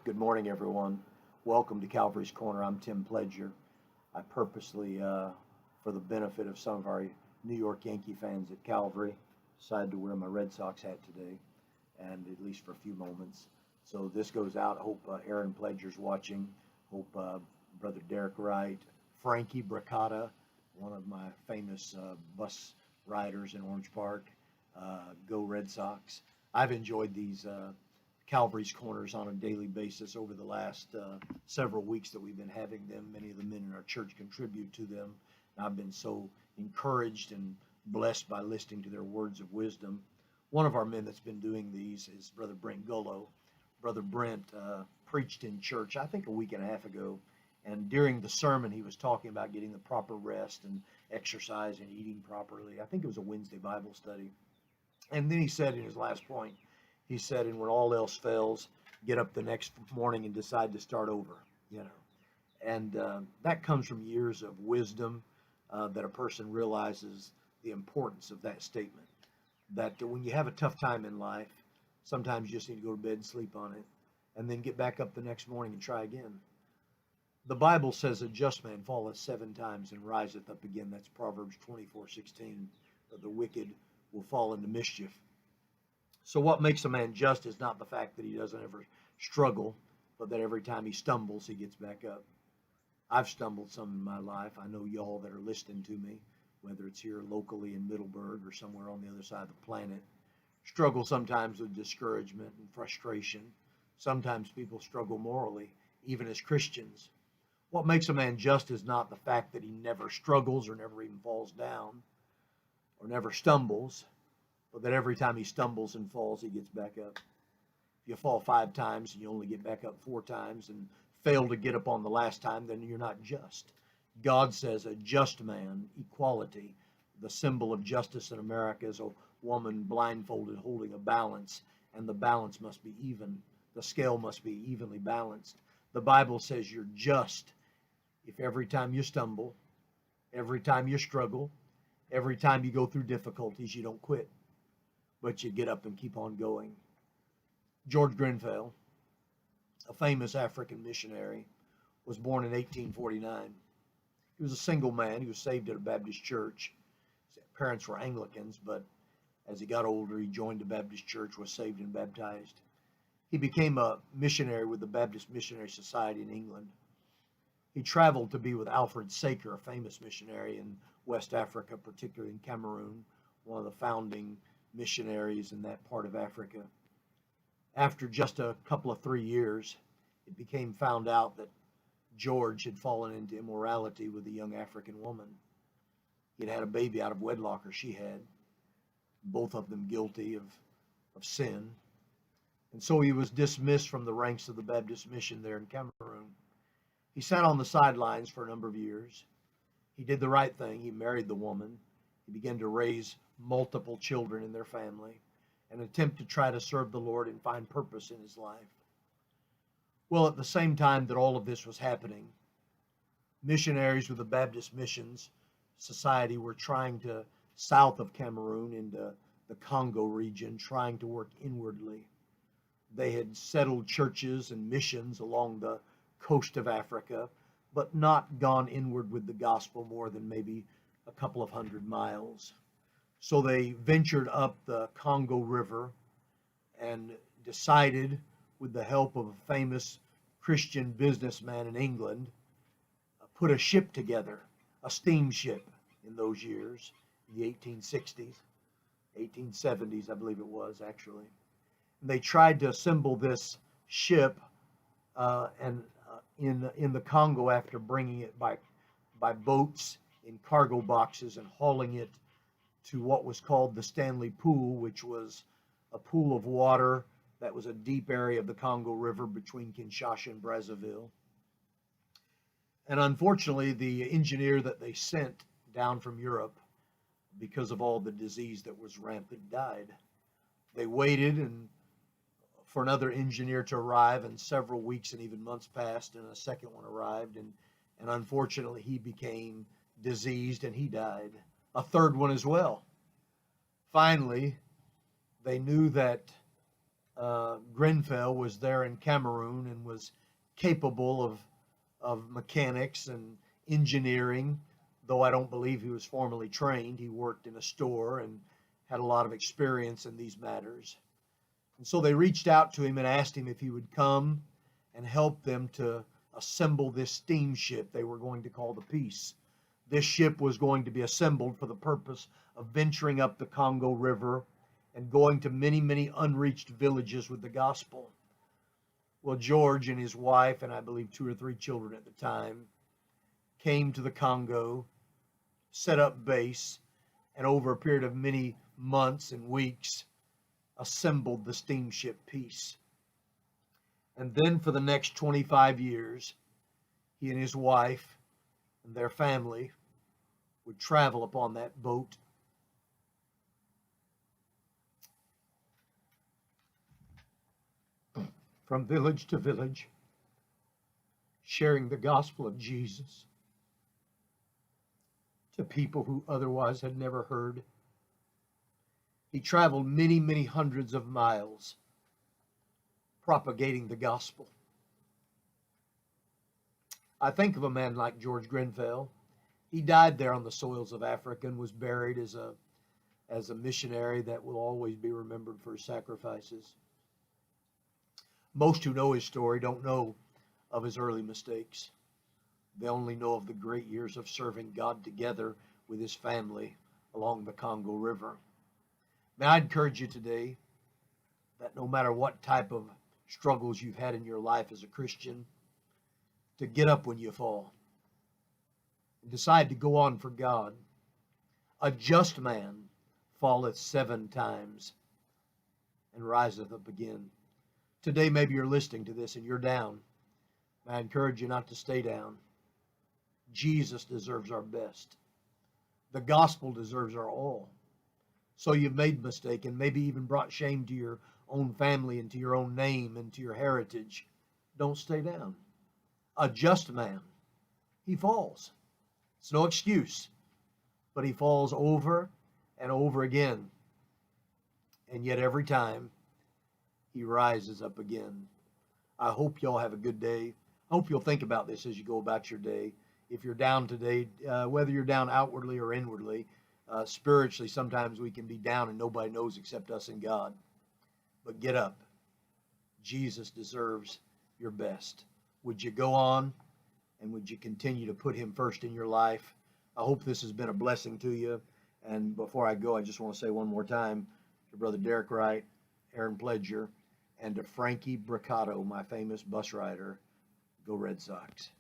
Good morning, everyone. Welcome to Calvary's Corner. I'm Tim Pledger. I purposely, for the benefit of some of our New York Yankee fans at Calvary, decided to wear my Red Sox hat today, and at least for a few moments. So this goes out. Hope Aaron Pledger's watching. Hope Brother Derek Wright, Frankie Bracata, one of my famous bus riders in Orange Park. Go Red Sox. I've enjoyed these Calvary's Corners on a daily basis over the last several weeks that we've been having them. Many of the men in our church contribute to them. And I've been so encouraged and blessed by listening to their words of wisdom. One of our men that's been doing these is Brother Brent Gullo. Brother Brent preached in church, I think a week and a half ago, and during the sermon he was talking about getting the proper rest and exercise and eating properly. I think it was a Wednesday Bible study. And then he said in his last point, he said, and when all else fails, get up the next morning and decide to start over, And that comes from years of wisdom that a person realizes the importance of that statement. That when you have a tough time in life, sometimes you just need to go to bed and sleep on it, and then get back up the next morning and try again. The Bible says a just man falleth 7 times and riseth up again. That's Proverbs 24:16. But the wicked will fall into mischief. So what makes a man just is not the fact that he doesn't ever struggle, but that every time he stumbles, he gets back up. I've stumbled some in my life. I know y'all that are listening to me, whether it's here locally in Middleburg or somewhere on the other side of the planet, struggle sometimes with discouragement and frustration. Sometimes people struggle morally, even as Christians. What makes a man just is not the fact that he never struggles or never even falls down or never stumbles, but that every time he stumbles and falls, he gets back up. If you fall 5 times and you only get back up 4 times and fail to get up on the last time, then you're not just. God says a just man, equality. The symbol of justice in America is a woman blindfolded holding a balance, and the balance must be even. The scale must be evenly balanced. The Bible says you're just if every time you stumble, every time you struggle, every time you go through difficulties, you don't quit, but you get up and keep on going. George Grenfell, a famous African missionary, was born in 1849. He was a single man. He was saved at a Baptist church. His parents were Anglicans, but as he got older, he joined the Baptist church, was saved and baptized. He became a missionary with the Baptist Missionary Society in England. He traveled to be with Alfred Saker, a famous missionary in West Africa, particularly in Cameroon, one of the founding missionaries in that part of Africa. After just a couple of 3 years, it became found out that George had fallen into immorality with a young African woman. He'd had a baby out of wedlock, or she had, both of them guilty of sin. And so he was dismissed from the ranks of the Baptist mission there in Cameroon. He sat on the sidelines for a number of years. He did the right thing. He married the woman. He began to raise multiple children in their family and attempt to try to serve the Lord and find purpose in his life. Well, at the same time that all of this was happening, missionaries with the Baptist Missions Society were trying to, south of Cameroon into the Congo region, trying to work inwardly. They had settled churches and missions along the coast of Africa, but not gone inward with the gospel more than maybe a couple of 100 miles. So they ventured up the Congo River and decided, with the help of a famous Christian businessman in England, put a ship together, a steamship in those years, in the 1860s, 1870s, I believe it was actually. And they tried to assemble this ship in the Congo after bringing it by boats in cargo boxes and hauling it to what was called the Stanley Pool, which was a pool of water that was a deep area of the Congo River between Kinshasa and Brazzaville. And unfortunately, the engineer that they sent down from Europe, because of all the disease that was rampant, died. They waited and for another engineer to arrive, and several weeks and even months passed, and a second one arrived, and unfortunately he became diseased and he died. A third one as well. Finally, they knew that Grenfell was there in Cameroon and was capable of mechanics and engineering, though I don't believe he was formally trained. He worked in a store and had a lot of experience in these matters. And so they reached out to him and asked him if he would come and help them to assemble this steamship they were going to call the Peace. This ship was going to be assembled for the purpose of venturing up the Congo River and going to many, many unreached villages with the gospel. Well, George and his wife, and I believe 2 or 3 children at the time, came to the Congo, set up base, and over a period of many months and weeks, assembled the steamship Peace. And then for the next 25 years, he and his wife and their family would travel upon that boat. From village to village, sharing the gospel of Jesus to people who otherwise had never heard. He traveled many, many hundreds of miles propagating the gospel. I think of a man like George Grenfell. He died there on the soils of Africa and was buried as a missionary that will always be remembered for his sacrifices. Most who know his story don't know of his early mistakes. They only know of the great years of serving God together with his family along the Congo River. May I encourage you today that no matter what type of struggles you've had in your life as a Christian, to get up when you fall and decide to go on for God. A just man falleth 7 times and riseth up again. Today, maybe you're listening to this and you're down. I encourage you not to stay down. Jesus deserves our best. The gospel deserves our all. So you've made a mistake and maybe even brought shame to your own family and to your own name and to your heritage. Don't stay down. A just man, he falls. It's no excuse, but he falls over and over again. And yet every time, he rises up again. I hope y'all have a good day. I hope you'll think about this as you go about your day. If you're down today, whether you're down outwardly or inwardly, spiritually, sometimes we can be down and nobody knows except us and God. But get up. Jesus deserves your best. Would you go on and would you continue to put him first in your life? I hope this has been a blessing to you. And before I go, I just want to say one more time to Brother Derek Wright, Aaron Pledger, and to Frankie Briccato, my famous bus rider, go Red Sox.